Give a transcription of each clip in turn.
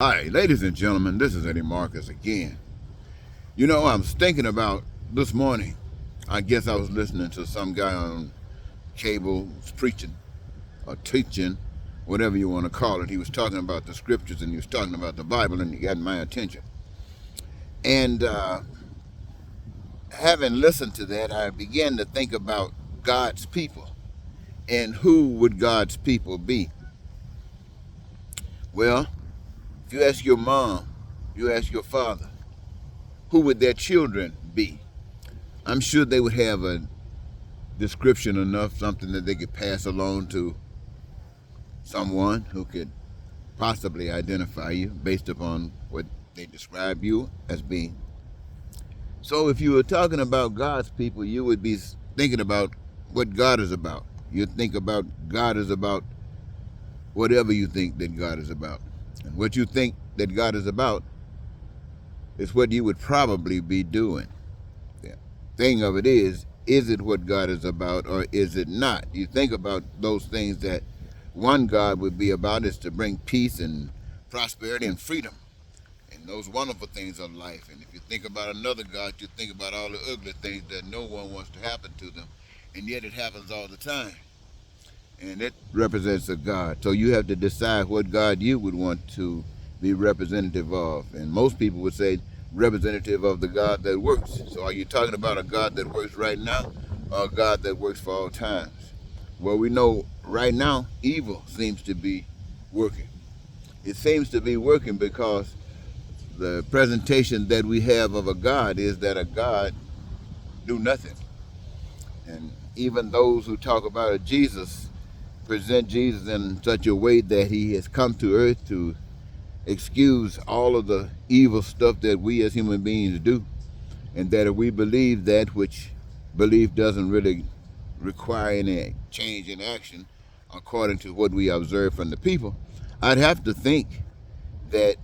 Hi, ladies and gentlemen, this is Eddie Marcus again. I was thinking about this morning. I guess I was listening to some guy on cable preaching or teaching, whatever you want to call it. He was talking about the scriptures and he was talking about the Bible, and he got my attention. And having listened to that, I began to think about God's people and who would God's people be. Well, if you ask your mom, you ask your father, who would their children be? I'm sure they would have a description enough, something that they could pass along to someone who could possibly identify you based upon what they describe you as being. So if you were talking about God's people, you would be thinking about what God is about. You'd think about God is about whatever you think that God is about. And what you think that God is about is what you would probably be doing. The thing of it is it what God is about or is it not? You think about those things that one God would be about is to bring peace and prosperity and freedom and those wonderful things of life. And if you think about another God, you think about all the ugly things that no one wants to happen to them, and yet it happens all the time. And it represents a God. So you have to decide what God you would want to be representative of. And most people would say representative of the God that works. So are you talking about a God that works right now or a God that works for all times? Well, we know right now evil seems to be working. It seems to be working because the presentation that we have of a God is that a God do nothing. And even those who talk about a Jesus present Jesus in such a way that he has come to earth to excuse all of the evil stuff that we as human beings do, and that if we believe that, which belief doesn't really require any change in action according to what we observe from the people, I'd have to think that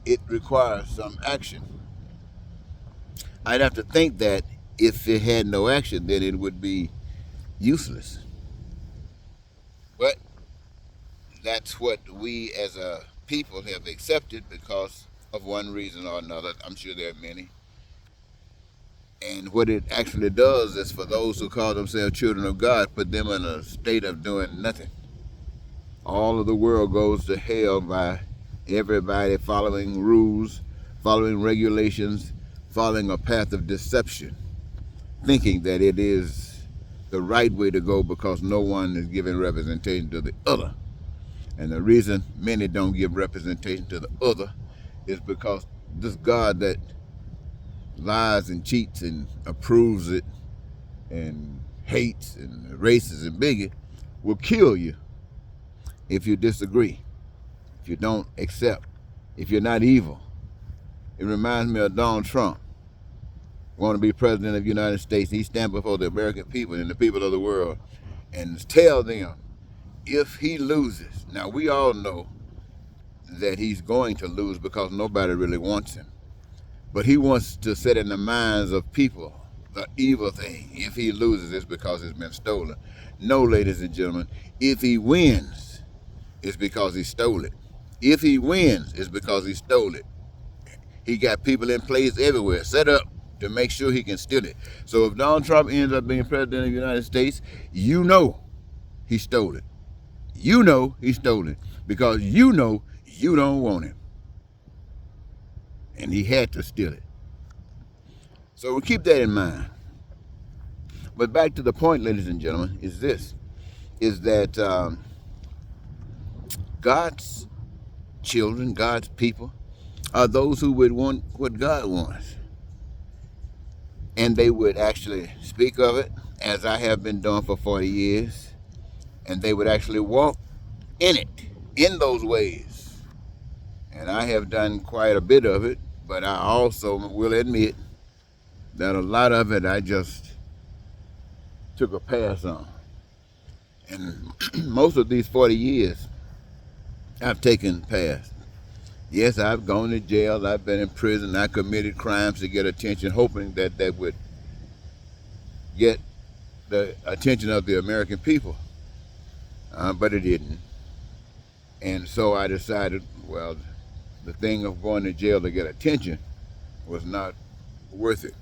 it requires some action. I'd have to think that if it had no action, then it would be useless. But that's what we as a people have accepted because of one reason or another. I'm sure there are many. And what it actually does is for those who call themselves children of God, put them in a state of doing nothing. All of the world goes to hell by everybody following rules, following regulations, following a path of deception, thinking that it is the right way to go because no one is giving representation to the other. And the reason many don't give representation to the other is because this God that lies and cheats and approves it and hates and races and bigot will kill you if you disagree, if you don't accept, if you're not evil. It reminds me of Donald Trump, want to be president of the United States. He stands before the American people and the people of the world and tell them if he loses. Now we all know that he's going to lose because nobody really wants him. But he wants to set in the minds of people the evil thing. If he loses, it's because it's been stolen. No, ladies and gentlemen, if he wins, it's because he stole it. If he wins, it's because he stole it. He got people in place everywhere set up to make sure he can steal it. So if Donald Trump ends up being president of the United States, you know he stole it. You know he stole it because you know you don't want him. And he had to steal it. So we'll keep that in mind. But back to the point, ladies and gentlemen, is this, is that God's children, God's people, are those who would want what God wants. And they would actually speak of it, as I have been doing for 40 years, and they would actually walk in it, in those ways. And I have done quite a bit of it, but I also will admit that a lot of it I just took a pass on. And most of these 40 years, I've taken pass. Yes, I've gone to jail. I've been in prison. I committed crimes to get attention, hoping that that would get the attention of the American people. But it didn't. And so I decided, Well, the thing of going to jail to get attention was not worth it.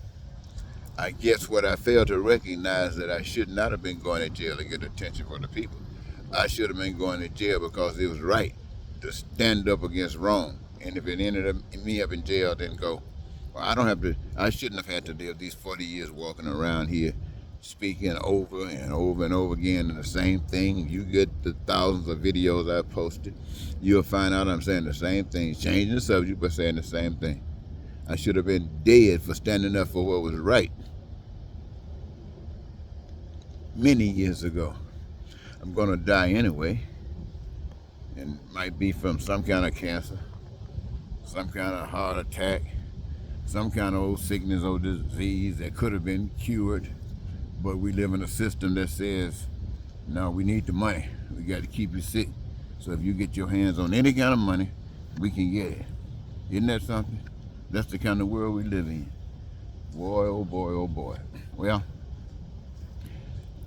I guess what I failed to recognize that I should not have been going to jail to get attention from the people. I should have been going to jail because it was right to stand up against wrong. And if it ended up me up in jail, then go. Well, I shouldn't have had to live these 40 years walking around here speaking over and over and over again in the same thing. You get the thousands of videos I've posted, you'll find out I'm saying the same thing, changing the subject, but saying the same thing. I should have been dead for standing up for what was right many years ago. I'm going to die anyway, and might be from some kind of cancer, some kind of heart attack, some kind of old sickness or disease that could have been cured. But we live in a system that says, no, we need the money. We got to keep you sick. So if you get your hands on any kind of money, we can get it. Isn't that something? That's the kind of world we live in. Boy, oh boy, oh boy. Well,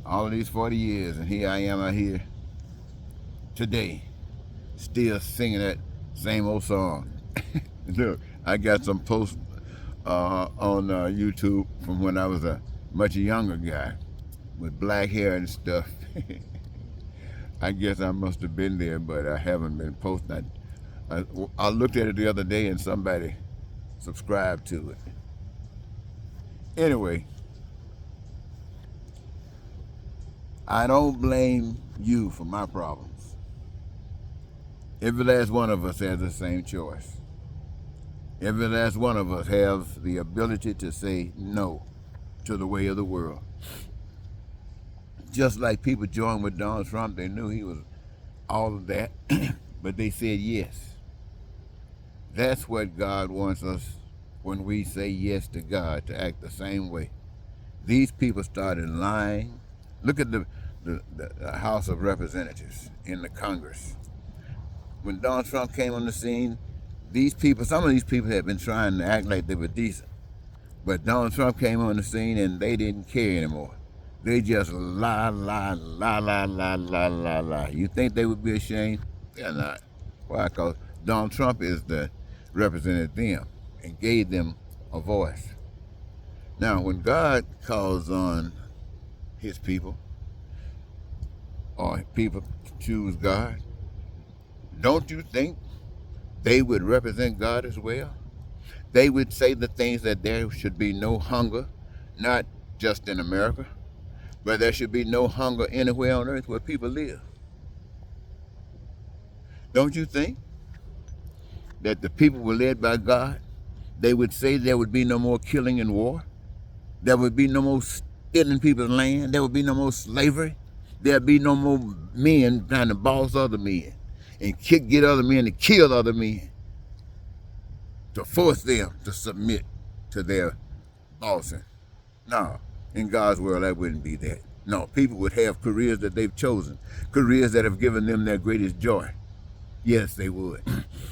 all of these 40 years, and here I am out here today, still singing that same old song. Look, I got some posts on YouTube from when I was a much younger guy with black hair and stuff. I guess I must have been there, but I haven't been posting. I looked at it the other day and somebody subscribed to it. Anyway, I don't blame you for my problems. Every last one of us has the same choice. Every last one of us has the ability to say no to the way of the world. Just like people joined with Donald Trump, they knew he was all of that, but they said yes. That's what God wants us when we say yes to God, to act the same way. These people started lying. Look at the House of Representatives in the Congress. When Donald Trump came on the scene, some of these people had been trying to act like they were decent. But Donald Trump came on the scene and they didn't care anymore. They just lie. You think they would be ashamed? They're not. Why? Because Donald Trump is the represented them and gave them a voice. Now, when God calls on his people, or people choose God, don't you think they would represent God as well? They would say the things that there should be no hunger, not just in America, but there should be no hunger anywhere on earth where people live. Don't you think that the people were led by God? They would say there would be no more killing and war. There would be no more stealing people's land. There would be no more slavery. There'd be no more men trying to boss other men and get other men to kill other men, to force them to submit to their bossing. No, in God's world, that wouldn't be that. No, people would have careers that they've chosen, careers that have given them their greatest joy. Yes, they would.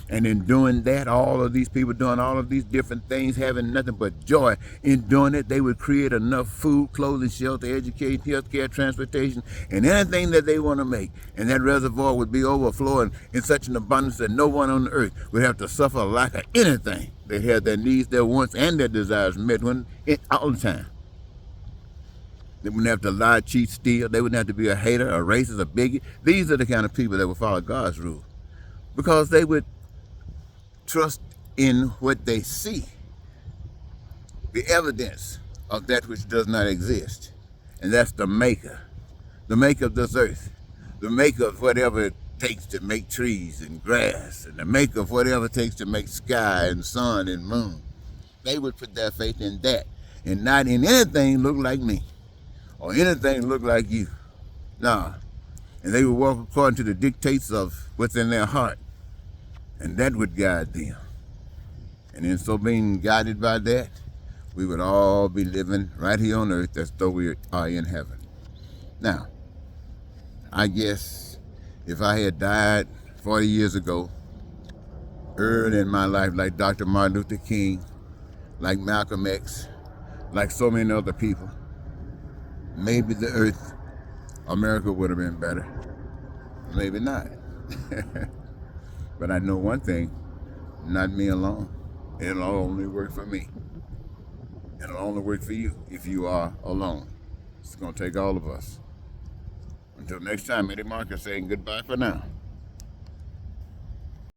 And in doing that, all of these people doing all of these different things, having nothing but joy in doing it, they would create enough food, clothing, shelter, education, healthcare, transportation, and anything that they want to make. And that reservoir would be overflowing in such an abundance that no one on the earth would have to suffer a lack of anything. They had their needs, their wants, and their desires met all the time. They wouldn't have to lie, cheat, steal. They wouldn't have to be a hater, a racist, a bigot. These are the kind of people that would follow God's rules, because they would trust in what they see, the evidence of that which does not exist. And that's the maker of this earth, the maker of whatever it takes to make trees and grass, and the maker of whatever it takes to make sky and sun and moon. They would put their faith in that, and not in anything look like me or anything look like you. No. And they would walk according to the dictates of what's in their heart, and that would guide them. And in so being guided by that, we would all be living right here on earth as though we are in heaven. Now, I guess if I had died 40 years ago, early in my life, like Dr. Martin Luther King, like Malcolm X, like so many other people, maybe the earth, America, would have been better. Maybe not. But I know one thing, not me alone. It'll only work for me. It'll only work for you if you are alone. It's going to take all of us. Until next time, Eddie Marcus saying goodbye for now.